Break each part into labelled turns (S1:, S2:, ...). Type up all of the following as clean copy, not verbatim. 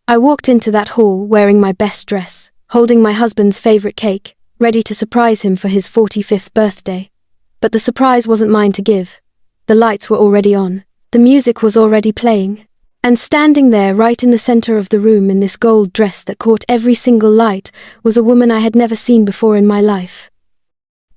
S1: I walked into that hall wearing my best dress, holding my husband's favorite cake, ready to surprise him for his 45th birthday. But the surprise wasn't mine to give. The lights were already on. The music was already playing. And standing there right in the center of the room in this gold dress that caught every single light was a woman I had never seen before in my life.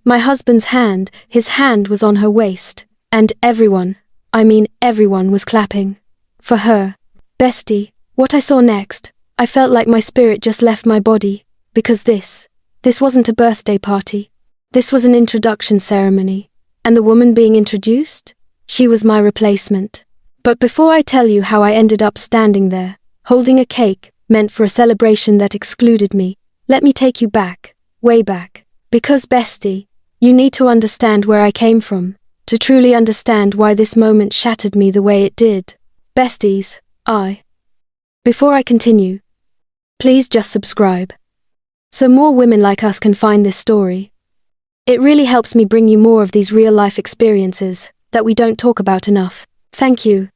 S1: My husband's hand, his hand was on her waist, and everyone, I mean everyone, was clapping. For her. Bestie, what I saw next, I felt like my spirit just left my body, because this wasn't a birthday party. This was an introduction ceremony, and the woman being introduced, she was my replacement. But before I tell you how I ended up standing there, holding a cake meant for a celebration that excluded me, let me take you back, way back. Because bestie, you need to understand where I came from, to truly understand why this moment shattered me the way it did. Besties, Before I continue, please just subscribe, so more women like us can find this story. It really helps me bring you more of these real-life experiences that we don't talk about enough. Thank you,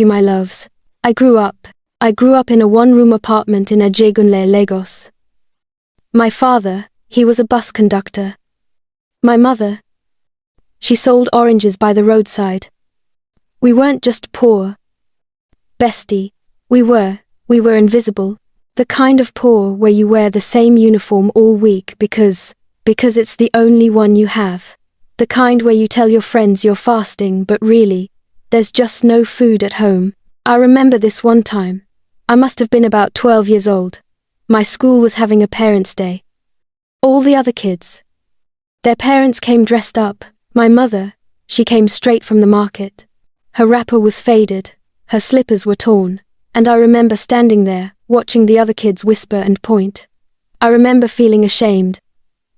S1: my loves. I grew up in a one-room apartment in Ajegunle, Lagos. My father, he was a bus conductor. My mother, she sold oranges by the roadside. We weren't just poor. Bestie, we were invisible. The kind of poor where you wear the same uniform all week because it's the only one you have. The kind where you tell your friends you're fasting but really, there's just no food at home. I remember this one time. I must have been about 12 years old. My school was having a parents' day. All the other kids, their parents came dressed up. My mother, she came straight from the market. Her wrapper was faded, her slippers were torn, and I remember standing there, watching the other kids whisper and point. I remember feeling ashamed.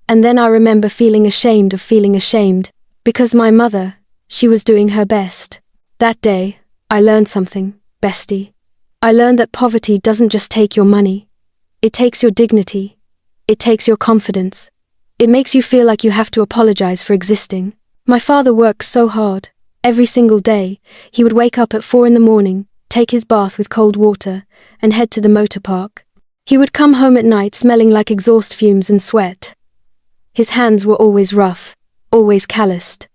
S1: And then I remember feeling ashamed of feeling ashamed, because my mother, she was doing her best. That day, I learned something, bestie. I learned that poverty doesn't just take your money. It takes your dignity. It takes your confidence. It makes you feel like you have to apologize for existing. My father worked so hard. Every single day, he would wake up at 4 in the morning, take his bath with cold water, and head to the motor park. He would come home at night smelling like exhaust fumes and sweat. His hands were always rough, always calloused.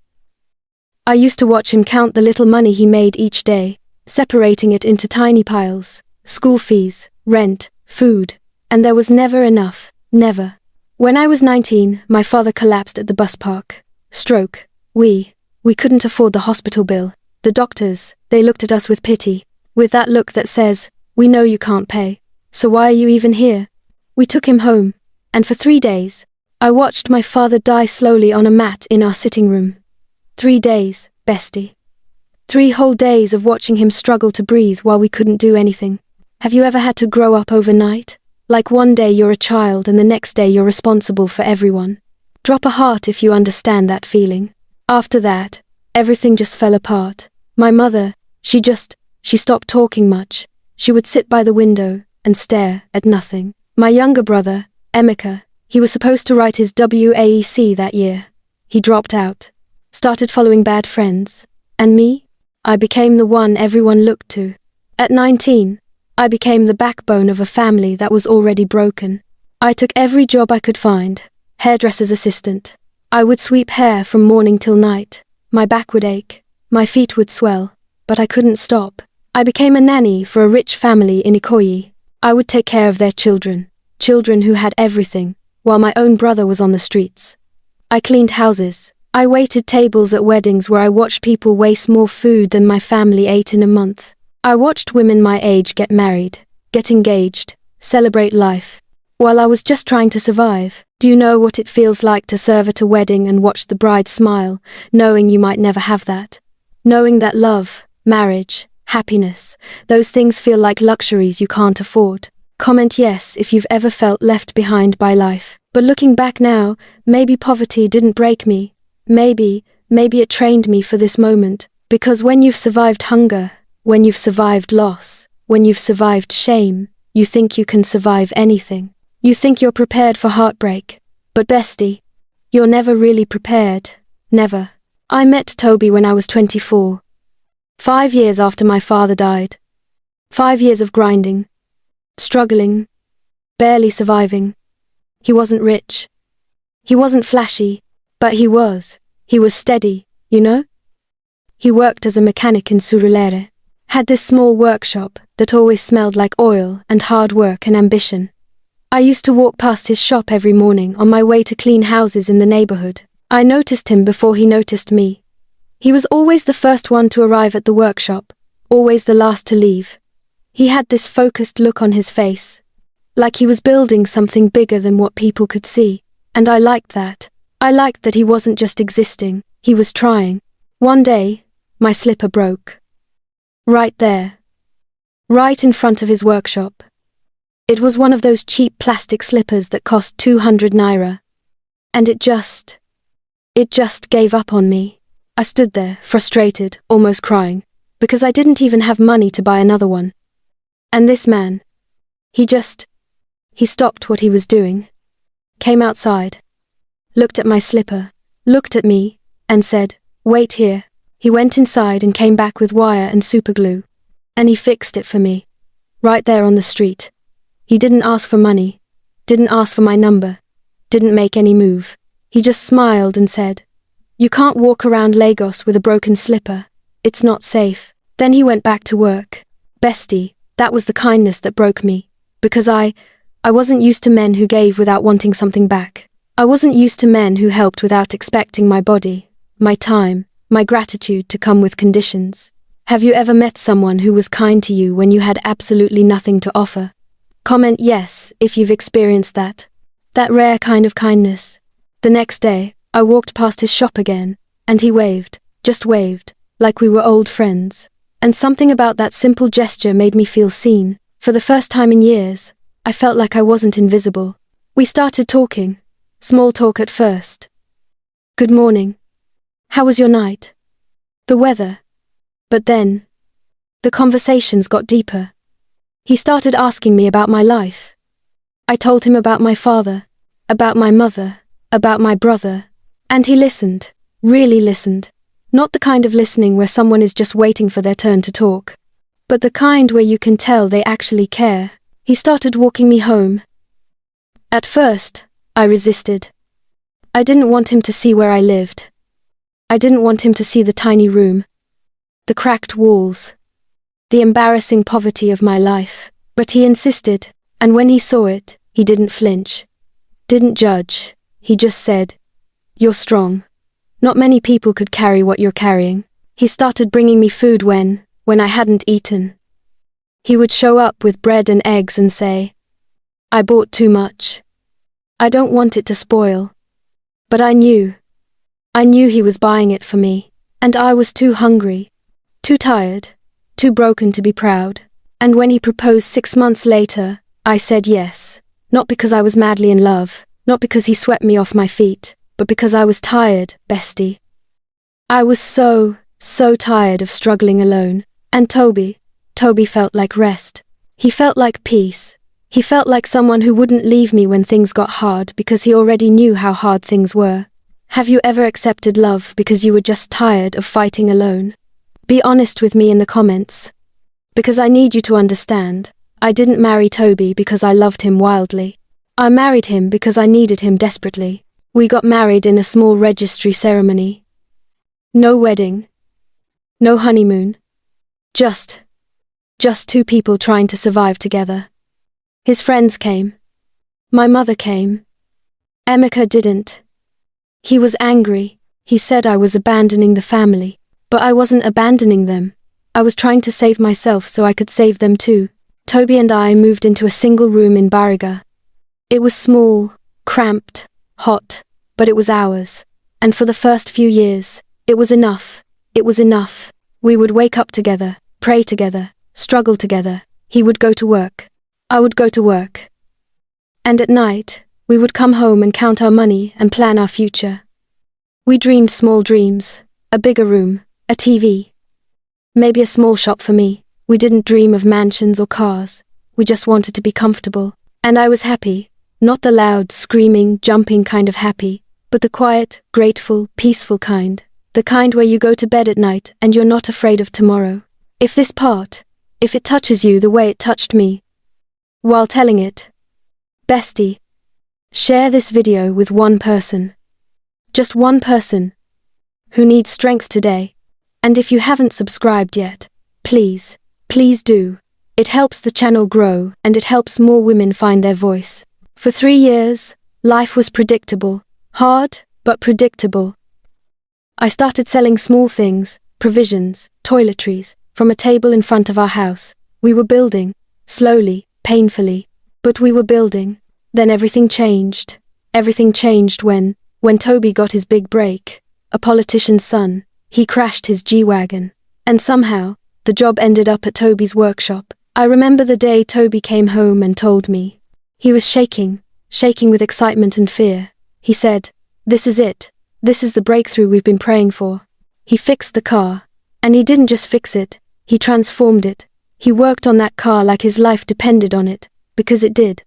S1: I used to watch him count the little money he made each day, separating it into tiny piles, school fees, rent, food, and there was never enough, never. When I was 19, my father collapsed at the bus park. Stroke. We couldn't afford the hospital bill. The doctors, they looked at us with pity, with that look that says, we know you can't pay, so why are you even here? We took him home, and for 3 days, I watched my father die slowly on a mat in our sitting room. 3 days, bestie. 3 whole days of watching him struggle to breathe while we couldn't do anything. Have you ever had to grow up overnight? Like one day you're a child and the next day you're responsible for everyone. Drop a heart if you understand that feeling. After that, everything just fell apart. My mother, she stopped talking much. She would sit by the window and stare at nothing. My younger brother, Emeka, he was supposed to write his WAEC that year. He dropped out, started following bad friends. And me? I became the one everyone looked to. At 19, I became the backbone of a family that was already broken. I took every job I could find. Hairdresser's assistant. I would sweep hair from morning till night. My back would ache. My feet would swell. But I couldn't stop. I became a nanny for a rich family in Ikoyi. I would take care of their children who had everything, while my own brother was on the streets. I cleaned houses. I waited tables at weddings where I watched people waste more food than my family ate in a month. I watched women my age get married, get engaged, celebrate life, while I was just trying to survive. Do you know what it feels like to serve at a wedding and watch the bride smile, knowing you might never have that? Knowing that love, marriage, happiness, those things feel like luxuries you can't afford. Comment yes if you've ever felt left behind by life. But looking back now, maybe poverty didn't break me. Maybe it trained me for this moment. Because when you've survived hunger, when you've survived loss, when you've survived shame, you think you can survive anything. You think you're prepared for heartbreak. But bestie, you're never really prepared. Never. I met Toby when I was 24. 5 years after my father died. 5 years of grinding. struggling, barely surviving. He wasn't rich. He wasn't flashy, but he was steady, you know? He worked as a mechanic in Surulere, had this small workshop that always smelled like oil and hard work and ambition. I used to walk past his shop every morning on my way to clean houses in the neighborhood. I noticed him before he noticed me. He was always the first one to arrive at the workshop, always the last to leave. He had this focused look on his face, like he was building something bigger than what people could see, and I liked that. I liked that he wasn't just existing, he was trying. One day, my slipper broke. Right there. Right in front of his workshop. It was one of those cheap plastic slippers that cost 200 naira. And it just gave up on me. I stood there, frustrated, almost crying, because I didn't even have money to buy another one. And this man, he stopped what he was doing, came outside, looked at my slipper, looked at me, and said, "Wait here." He went inside and came back with wire and superglue, and he fixed it for me, right there on the street. He didn't ask for money, didn't ask for my number, didn't make any move. He just smiled and said, "You can't walk around Lagos with a broken slipper. It's not safe." Then he went back to work. Bestie, that was the kindness that broke me, because I wasn't used to men who gave without wanting something back. I wasn't used to men who helped without expecting my body, my time, my gratitude to come with conditions. Have you ever met someone who was kind to you when you had absolutely nothing to offer? Comment yes if you've experienced that. That rare kind of kindness. The next day, I walked past his shop again, and he waved, just waved, like we were old friends. And something about that simple gesture made me feel seen. For the first time in years, I felt like I wasn't invisible. We started talking. Small talk at first. Good morning. How was your night? The weather. But then, the conversations got deeper. He started asking me about my life. I told him about my father, about my mother, about my brother, and he listened, really listened. Not the kind of listening where someone is just waiting for their turn to talk, but the kind where you can tell they actually care. He started walking me home. At first, I resisted. I didn't want him to see where I lived. I didn't want him to see the tiny room, the cracked walls, the embarrassing poverty of my life. But he insisted, and when he saw it, he didn't flinch, didn't judge. He just said, "You're strong. Not many people could carry what you're carrying." He started bringing me food when I hadn't eaten. He would show up with bread and eggs and say, "I bought too much. I don't want it to spoil." But I knew he was buying it for me, and I was too hungry, too tired, too broken to be proud. And when he proposed 6 months later, I said yes, not because I was madly in love, not because he swept me off my feet, but because I was tired, bestie. I was so tired of struggling alone, and Toby felt like rest. He felt like peace. He felt like someone who wouldn't leave me when things got hard because he already knew how hard things were. Have you ever accepted love because you were just tired of fighting alone? Be honest with me in the comments. Because I need you to understand, I didn't marry Toby because I loved him wildly. I married him because I needed him desperately. We got married in a small registry ceremony. No wedding. No honeymoon. Just two people trying to survive together. His friends came. My mother came. Emeka didn't. He was angry. He said I was abandoning the family. But I wasn't abandoning them. I was trying to save myself so I could save them too. Toby and I moved into a single room in Bariga. It was small, cramped, hot, but it was ours. And for the first few years, it was enough. It was enough. We would wake up together, pray together, struggle together. He would go to work. I would go to work. And at night, we would come home and count our money and plan our future. We dreamed small dreams, a bigger room, a TV. Maybe a small shop for me. We didn't dream of mansions or cars. We just wanted to be comfortable. And I was happy, not the loud, screaming, jumping kind of happy, but the quiet, grateful, peaceful kind. The kind where you go to bed at night and you're not afraid of tomorrow. If it touches you the way it touched me, while telling it. Bestie, share this video with one person. Just one person who needs strength today. And if you haven't subscribed yet, please do. It helps the channel grow and it helps more women find their voice. For 3 years, life was predictable. Hard, but predictable. I started selling small things, provisions, toiletries, from a table in front of our house. We were building, slowly, painfully, but we were building. Then everything changed. Everything changed when Toby got his big break. A politician's son, he crashed his G-Wagon. And somehow, the job ended up at Toby's workshop. I remember the day Toby came home and told me. He was shaking with excitement and fear. He said, "This is it. This is the breakthrough we've been praying for." He fixed the car. And he didn't just fix it, he transformed it. He worked on that car like his life depended on it, because it did.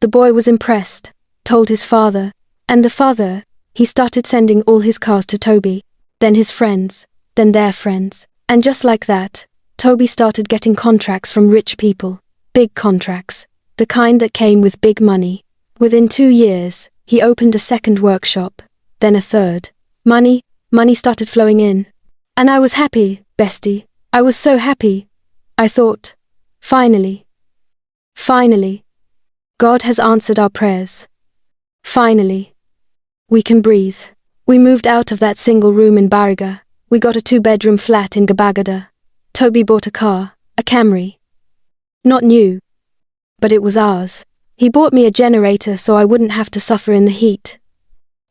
S1: The boy was impressed, told his father, and the father, he started sending all his cars to Toby, then his friends, then their friends. And just like that, Toby started getting contracts from rich people, big contracts, the kind that came with big money. Within 2 years, he opened a second workshop, then a third. Money started flowing in. And I was happy, bestie. I was so happy. I thought, finally, God has answered our prayers. Finally, we can breathe. We moved out of that single room in Bariga. We got a 2-bedroom flat in Gabagada. Toby bought a car, a Camry. Not new, but it was ours. He bought me a generator so I wouldn't have to suffer in the heat.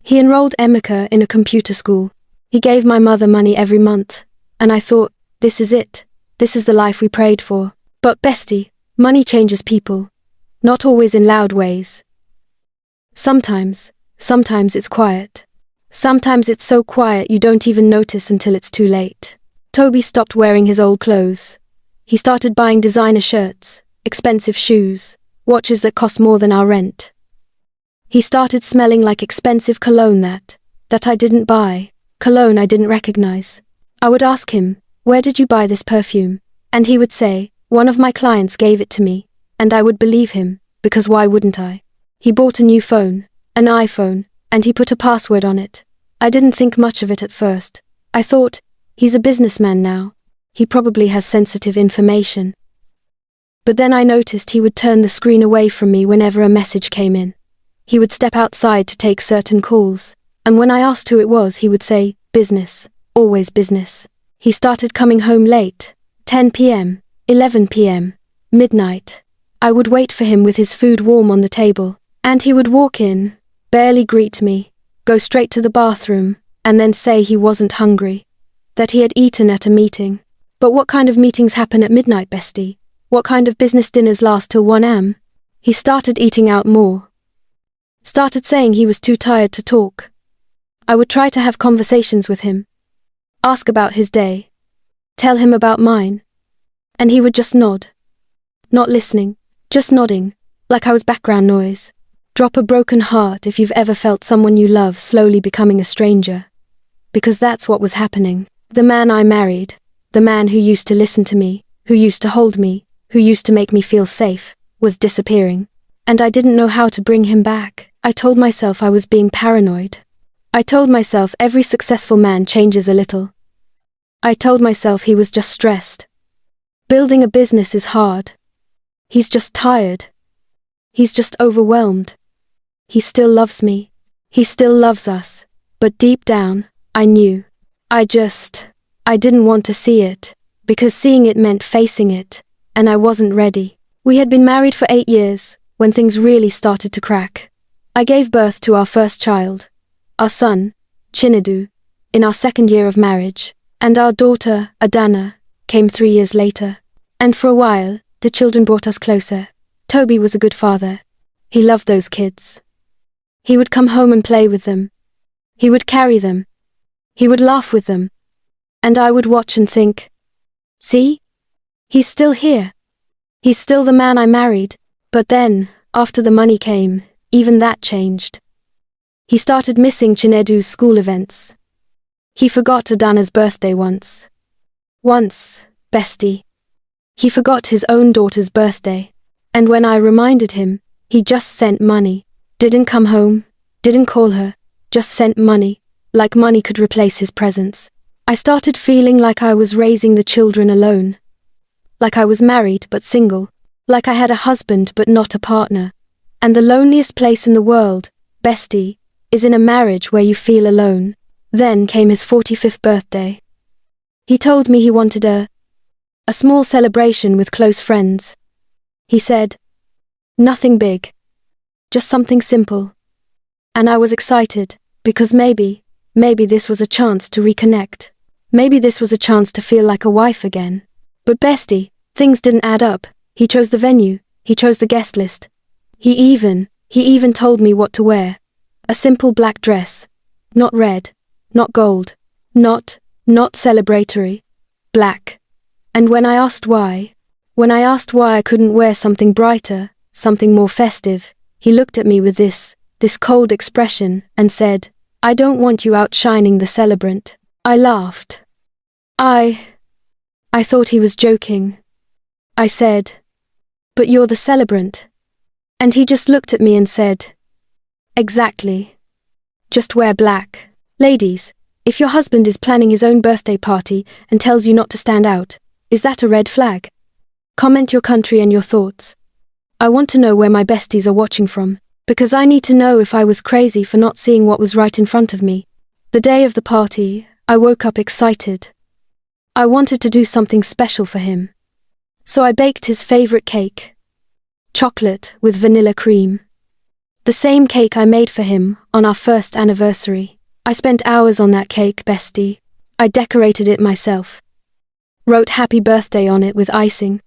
S1: He enrolled Emeka in a computer school. He gave my mother money every month, and I thought, this is it. This is the life we prayed for. But bestie, money changes people. Not always in loud ways. Sometimes it's quiet. Sometimes it's so quiet you don't even notice until it's too late. Toby stopped wearing his old clothes. He started buying designer shirts, expensive shoes, watches that cost more than our rent. He started smelling like expensive cologne that I didn't buy. Cologne I didn't recognize. I would ask him, "Where did you buy this perfume?" And he would say, "One of my clients gave it to me." And I would believe him, because why wouldn't I? He bought a new phone, an iPhone, and he put a password on it. I didn't think much of it at first. I thought, he's a businessman now. He probably has sensitive information. But then I noticed he would turn the screen away from me whenever a message came in. He would step outside to take certain calls. And when I asked who it was, he would say, "Business, always business." He started coming home late, 10 p.m., 11 p.m., midnight. I would wait for him with his food warm on the table, and he would walk in, barely greet me, go straight to the bathroom, and then say he wasn't hungry, that he had eaten at a meeting. But what kind of meetings happen at midnight, bestie? What kind of business dinners last till 1 a.m.? He started eating out more. Started saying he was too tired to talk. I would try to have conversations with him. Ask about his day. Tell him about mine. And he would just nod. Not listening, just nodding, like I was background noise. Drop a broken heart if you've ever felt someone you love slowly becoming a stranger. Because that's what was happening. The man I married, the man who used to listen to me, who used to hold me, who used to make me feel safe, was disappearing. And I didn't know how to bring him back. I told myself I was being paranoid. I told myself every successful man changes a little. I told myself he was just stressed. Building a business is hard. He's just tired. He's just overwhelmed. He still loves me. He still loves us. But deep down, I knew. I didn't want to see it, because seeing it meant facing it, and I wasn't ready. We had been married for 8 years, when things really started to crack. I gave birth to our first child, our son, Chinedu, in our 2nd year of marriage, and our daughter, Adana, came 3 years later. And for a while, the children brought us closer. Toby was a good father. He loved those kids. He would come home and play with them. He would carry them. He would laugh with them. And I would watch and think, see? He's still here. He's still the man I married. But then, after the money came, even that changed. He started missing Chinedu's school events. He forgot Adana's birthday once. Once, bestie. He forgot his own daughter's birthday. And when I reminded him, he just sent money. Didn't come home, didn't call her, just sent money, like money could replace his presence. I started feeling like I was raising the children alone. Like I was married but single. Like I had a husband but not a partner. And the loneliest place in the world, bestie, is in a marriage where you feel alone. Then came his 45th birthday. He told me he wanted a small celebration with close friends. He said, nothing big, just something simple. And I was excited, because maybe this was a chance to reconnect. Maybe this was a chance to feel like a wife again. But bestie, things didn't add up. He chose the venue, he chose the guest list. He even told me what to wear. A simple black dress. Not red, not gold, not celebratory. Black. And when I asked why I couldn't wear something brighter, something more festive, he looked at me with this cold expression and said, I don't want you outshining the celebrant. I laughed. I thought he was joking. I said, but you're the celebrant. And he just looked at me and said, exactly. Just wear black. Ladies, if your husband is planning his own birthday party and tells you not to stand out, is that a red flag? Comment your country and your thoughts. I want to know where my besties are watching from, because I need to know if I was crazy for not seeing what was right in front of me. The day of the party, I woke up excited. I wanted to do something special for him. So I baked his favorite cake. Chocolate with vanilla cream. The same cake I made for him on our first anniversary. I spent hours on that cake, bestie. I decorated it myself. Wrote happy birthday on it with icing.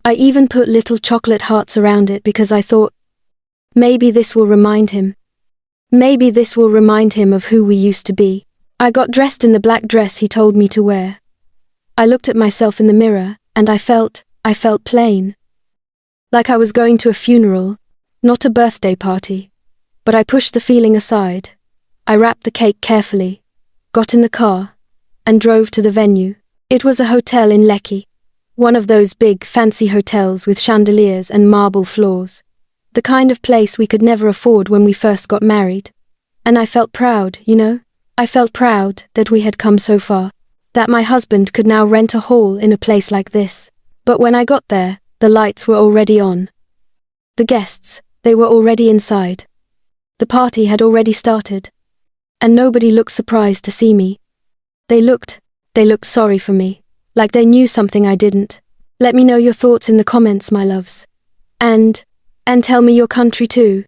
S1: I even put little chocolate hearts around it because I thought, maybe this will remind him. Maybe this will remind him of who we used to be. I got dressed in the black dress he told me to wear. I looked at myself in the mirror and I felt plain. Like I was going to a funeral, not a birthday party. But I pushed the feeling aside. I wrapped the cake carefully, got in the car, and drove to the venue. It was a hotel in Lekki. One of those big, fancy hotels with chandeliers and marble floors. The kind of place we could never afford when we first got married. And I felt proud, you know? I felt proud that we had come so far. That my husband could now rent a hall in a place like this. But when I got there, the lights were already on. The guests, they were already inside. The party had already started. And nobody looked surprised to see me. They looked sorry for me, like they knew something I didn't. Let me know your thoughts in the comments, my loves. And tell me your country too.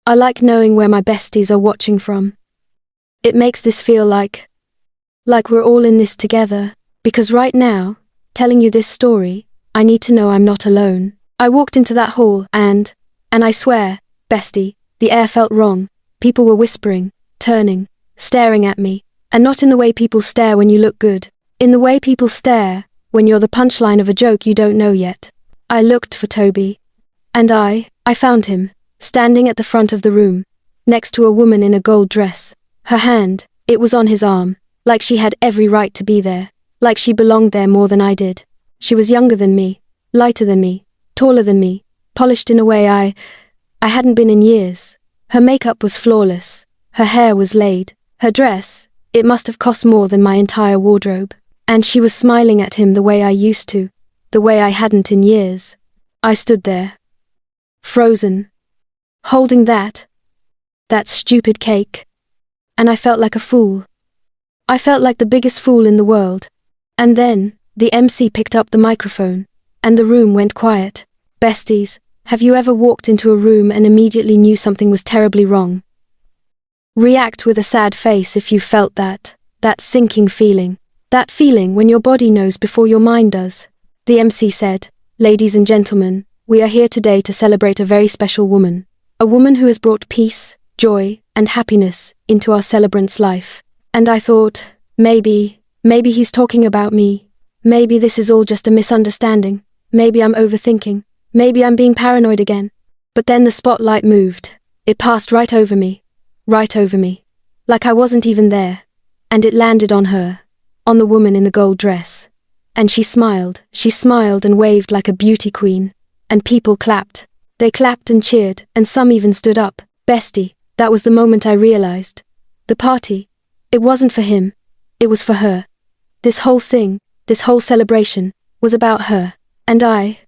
S1: I like knowing where my besties are watching from. It makes this feel like we're all in this together, because right now, telling you this story, I need to know I'm not alone. I walked into that hall and I swear, bestie, the air felt wrong. People were whispering, turning, staring at me, and not in the way people stare when you look good, in the way people stare when you're the punchline of a joke you don't know yet. I looked for Toby, and I found him, standing at the front of the room, next to a woman in a gold dress. Her hand, it was on his arm, like she had every right to be there, like she belonged there more than I did. She was younger than me, lighter than me, taller than me, polished in a way I hadn't been in years. Her makeup was flawless, her hair was laid, her dress, it must have cost more than my entire wardrobe. And she was smiling at him the way I used to, the way I hadn't in years. I stood there, frozen, holding that stupid cake. And I felt like a fool. I felt like the biggest fool in the world. And then, the MC picked up the microphone, and the room went quiet. Besties, have you ever walked into a room and immediately knew something was terribly wrong? React with a sad face if you felt that sinking feeling. That feeling when your body knows before your mind does. The MC said, "Ladies and gentlemen, we are here today to celebrate a very special woman. A woman who has brought peace, joy, and happiness into our celebrant's life." And I thought, maybe he's talking about me. Maybe this is all just a misunderstanding. Maybe I'm overthinking. Maybe I'm being paranoid again. But then the spotlight moved. It passed right over me, like I wasn't even there. And it landed on her, on the woman in the gold dress. And she smiled and waved like a beauty queen. and people clapped. They clapped and cheered, and some even stood up. Bestie, that was the moment I realized. The party, it wasn't for him, it was for her. This whole thing, this whole celebration, was about her. And I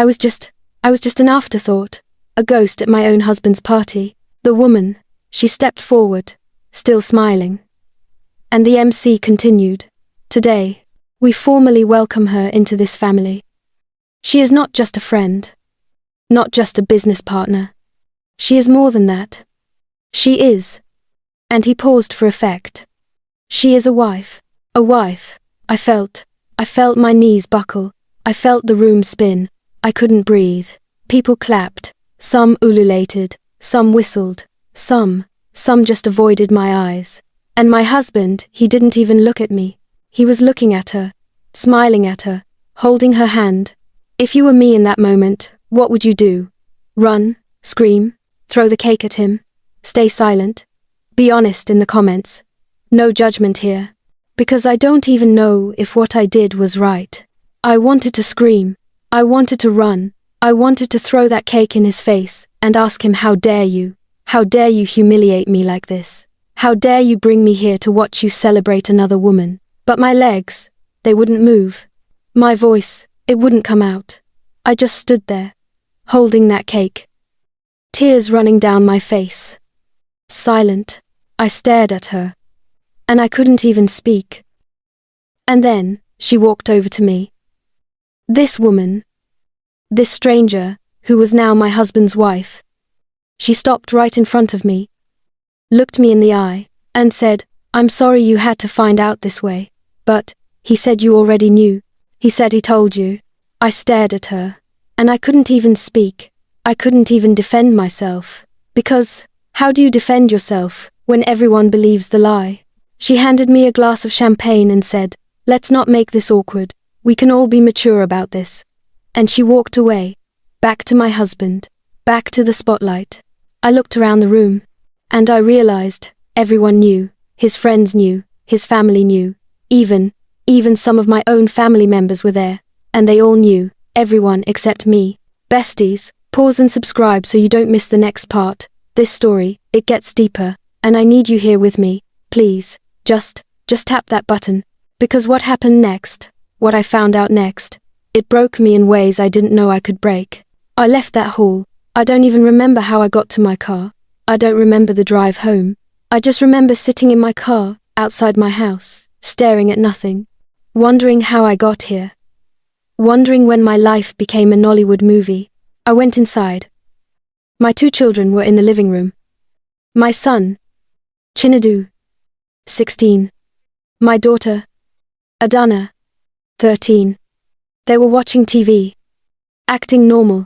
S1: was just an afterthought, a ghost at my own husband's party. The woman, she stepped forward, still smiling. And the MC continued. Today, we formally welcome her into this family. She is not just a friend, not just a business partner. She is more than that. She is. And he paused for effect. She is a wife. A wife. I felt my knees buckle. I felt the room spin. I couldn't breathe. People clapped. Some ululated. Some whistled. Some just avoided my eyes. And my husband, he didn't even look at me. He was looking at her, smiling at her, holding her hand. If you were me in that moment, what would you do? Run? Scream? Throw the cake at him? Stay silent? Be honest in the comments. No judgment here. Because I don't even know if what I did was right. I wanted to scream. I wanted to run. I wanted to throw that cake in his face and ask him, how dare you? How dare you humiliate me like this? How dare you bring me here to watch you celebrate another woman? But my legs, they wouldn't move. My voice, it wouldn't come out. I just stood there, holding that cake. Tears running down my face. Silent, I stared at her. And I couldn't even speak. And then, she walked over to me. This woman, this stranger, who was now my husband's wife. She stopped right in front of me, looked me in the eye, and said, I'm sorry you had to find out this way. But, he said you already knew. He said he told you. I stared at her, and I couldn't even speak. I couldn't even defend myself. Because, how do you defend yourself when everyone believes the lie? She handed me a glass of champagne and said, let's not make this awkward. We can all be mature about this. And she walked away, back to my husband, back to the spotlight. I looked around the room, and I realized everyone knew. His friends knew, his family knew. Even some of my own family members were there, and they all knew, everyone except me. Besties, pause and subscribe so you don't miss the next part. This story, it gets deeper, and I need you here with me. Please, just tap that button. Because what happened next, what I found out next, it broke me in ways I didn't know I could break. I left that hall. I don't even remember how I got to my car. I don't remember the drive home. I just remember sitting in my car, outside my house, staring at nothing, wondering how I got here. Wondering when my life became a Nollywood movie. I went inside. My 2 children were in the living room. My son, Chinedu, 16. My daughter, Adana, 13. They were watching TV, acting normal,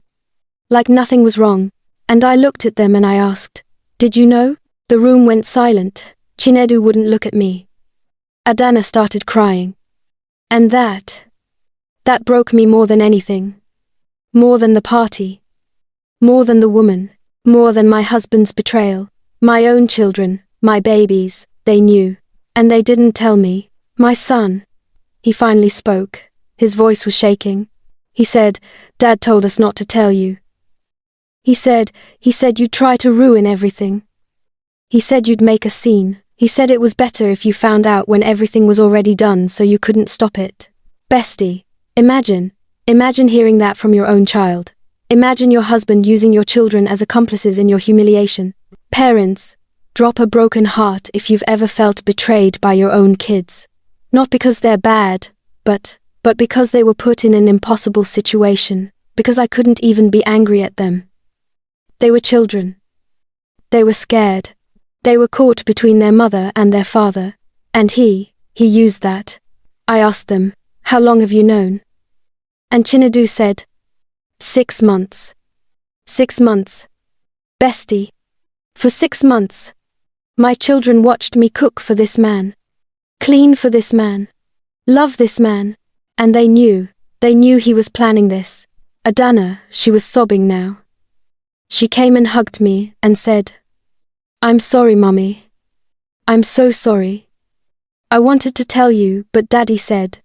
S1: like nothing was wrong, and I looked at them and I asked, did you know? The room went silent. Chinedu wouldn't look at me. Adana started crying. And that broke me more than anything. More than the party. More than the woman. More than my husband's betrayal. My own children, my babies, they knew. And they didn't tell me. My son. He finally spoke. His voice was shaking. He said, Dad told us not to tell you. He said you'd try to ruin everything. He said you'd make a scene. He said it was better if you found out when everything was already done so you couldn't stop it. Bestie, imagine hearing that from your own child. Imagine your husband using your children as accomplices in your humiliation. Parents, drop a broken heart if you've ever felt betrayed by your own kids. Not because they're bad, but because they were put in an impossible situation, because I couldn't even be angry at them. They were children. They were scared. They were caught between their mother and their father, and he used that. I asked them, how long have you known? And Chinedu said, 6 months. 6 months. Bestie. For 6 months. My children watched me cook for this man. Clean for this man. Love this man. And they knew he was planning this. Adana, she was sobbing now. She came and hugged me and said, I'm sorry, Mummy. I'm so sorry. I wanted to tell you, but Daddy said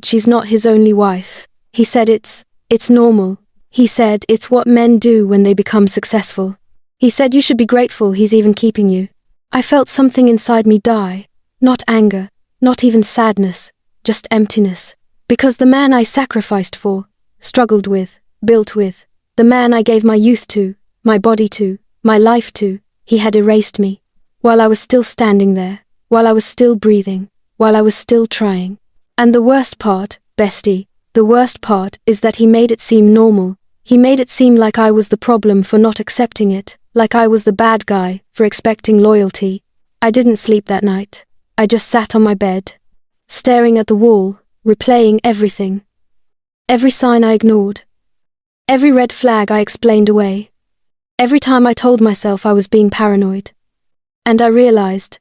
S1: she's not his only wife. He said it's normal. He said it's what men do when they become successful. He said you should be grateful he's even keeping you. I felt something inside me die. Not anger, not even sadness, just emptiness. Because the man I sacrificed for, struggled with, built with, the man I gave my youth to, my body to, my life to, he had erased me. While I was still standing there, while I was still breathing, while I was still trying. And the worst part, bestie, the worst part is that he made it seem normal. He made it seem like I was the problem for not accepting it, like I was the bad guy for expecting loyalty. I didn't sleep that night. I just sat on my bed, staring at the wall, replaying everything. Every sign I ignored. Every red flag I explained away. Every time I told myself I was being paranoid. And I realized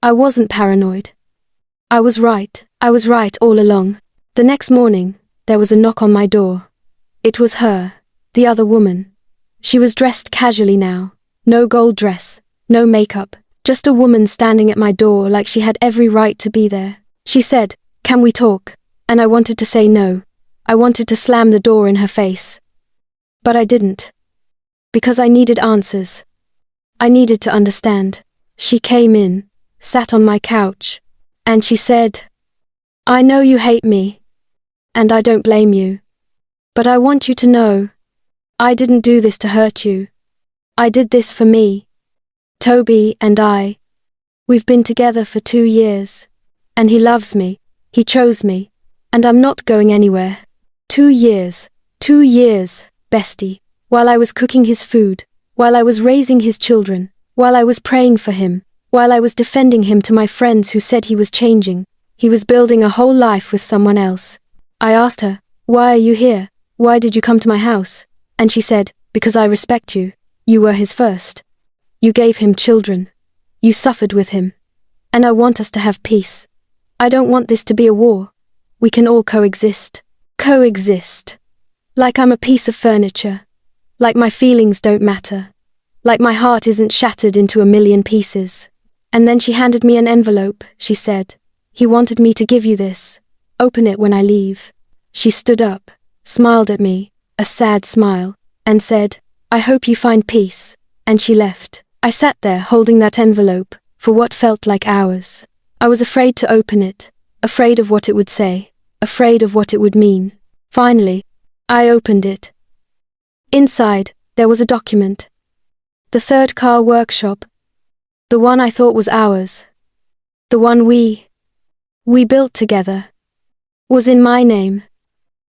S1: I wasn't paranoid. I was right all along. The next morning, there was a knock on my door. It was her, the other woman. She was dressed casually now. No gold dress, no makeup, just a woman standing at my door like she had every right to be there. She said, "Can we talk?" And I wanted to say no. I wanted to slam the door in her face. But I didn't. Because I needed answers. I needed to understand. She came in, sat on my couch, and she said, "I know you hate me, and I don't blame you. But I want you to know, I didn't do this to hurt you. I did this for me. Toby and we've been together for 2 years, and he loves me, he chose me, and I'm not going anywhere. 2 years, bestie, while I was cooking his food, while I was raising his children, while I was praying for him, while I was defending him to my friends who said he was changing, he was building a whole life with someone else. I asked her, "Why are you here? Why did you come to my house?" And she said, "Because I respect you. You were his first. You gave him children. You suffered with him. And I want us to have peace. I don't want this to be a war. We can all coexist. Coexist. Like I'm a piece of furniture. Like my feelings don't matter. Like my heart isn't shattered into a million pieces." And then she handed me an envelope. She said, "He wanted me to give you this. Open it when I leave." She stood up, smiled at me, a sad smile, and said, "I hope you find peace." And she left. I sat there holding that envelope for what felt like hours. I was afraid to open it, afraid of what it would say, afraid of what it would mean. Finally, I opened it. Inside, there was a document. The third car workshop. The one I thought was ours. The one we built together. Was in my name.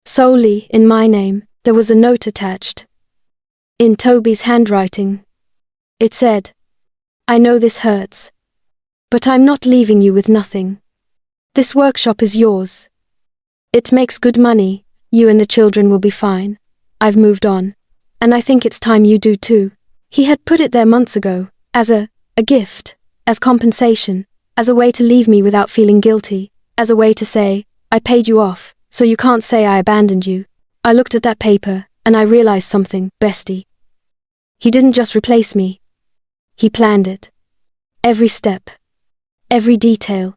S1: Solely in my name. There was a note attached. In Toby's handwriting. It said, "I know this hurts. But I'm not leaving you with nothing. This workshop is yours. It makes good money. You and the children will be fine. I've moved on. And I think it's time you do too." He had put it there months ago, as a gift, as compensation, as a way to leave me without feeling guilty, as a way to say, "I paid you off, so you can't say I abandoned you." I looked at that paper, and I realized something, bestie. He didn't just replace me. He planned it. Every step. Every detail.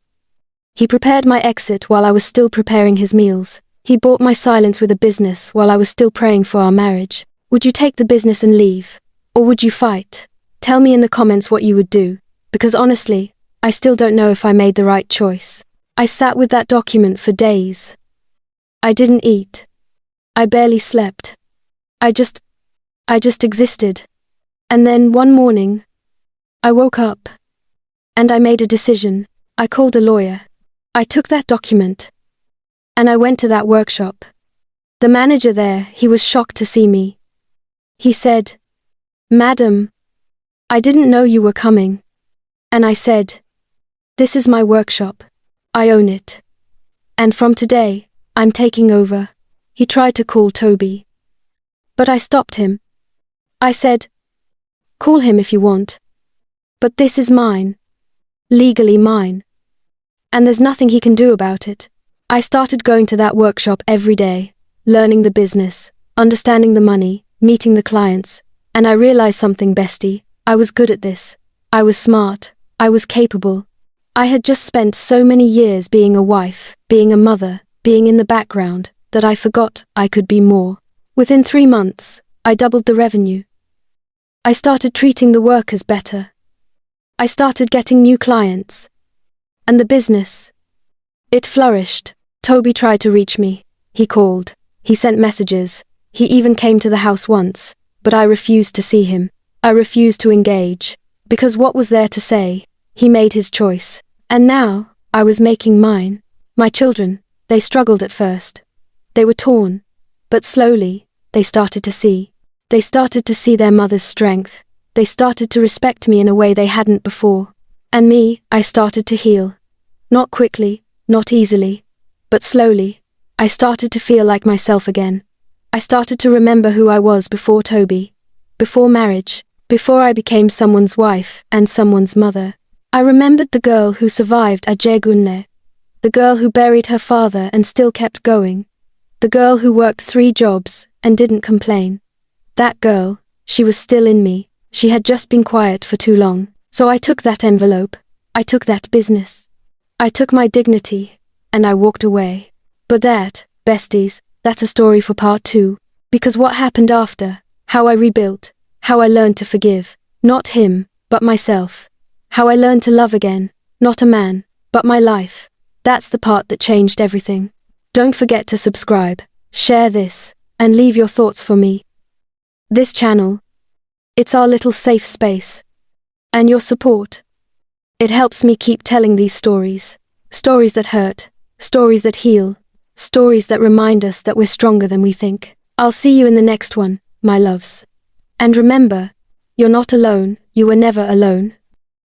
S1: He prepared my exit while I was still preparing his meals. He bought my silence with a business while I was still praying for our marriage. Would you take the business and leave? Or would you fight? Tell me in the comments what you would do, because honestly, I still don't know if I made the right choice. I sat with that document for days. I didn't eat. I barely slept. I just existed. And then one morning, I woke up. And I made a decision. I called a lawyer. I took that document. And I went to that workshop. The manager there, he was shocked to see me. He said, "Madam, I didn't know you were coming." And I said, "This is my workshop. I own it. And from today, I'm taking over." He tried to call Toby. But I stopped him. I said, "Call him if you want. But this is mine. Legally mine. And there's nothing he can do about it." I started going to that workshop every day, learning the business, understanding the money, meeting the clients, and I realized something, bestie. I was good at this. I was smart. I was capable. I had just spent so many years being a wife, being a mother, being in the background, that I forgot I could be more. Within 3 months, I doubled the revenue. I started treating the workers better. I started getting new clients. And the business, it flourished. Toby tried to reach me. He called. He sent messages. He even came to the house once, but I refused to see him. I refused to engage. Because what was there to say? He made his choice. And now, I was making mine. My children, they struggled at first. They were torn. But slowly, they started to see. They started to see their mother's strength. They started to respect me in a way they hadn't before. And me, I started to heal. Not quickly, not easily, but slowly. I started to feel like myself again. I started to remember who I was before Toby, before marriage, before I became someone's wife and someone's mother. I remembered the girl who survived at Jegunle, the girl who buried her father and still kept going, the girl who worked 3 jobs and didn't complain. That girl, she was still in me. She had just been quiet for too long. So I took that envelope. I took that business. I took my dignity, and I walked away. But that, besties, that's a story for part 2. Because what happened after, how I rebuilt, how I learned to forgive, not him, but myself. How I learned to love again, not a man, but my life. That's the part that changed everything. Don't forget to subscribe, share this, and leave your thoughts for me. This channel, it's our little safe space. And your support, it helps me keep telling these stories. Stories that hurt, stories that heal, stories that remind us that we're stronger than we think. I'll see you in the next one, my loves. And remember, you're not alone, you were never alone.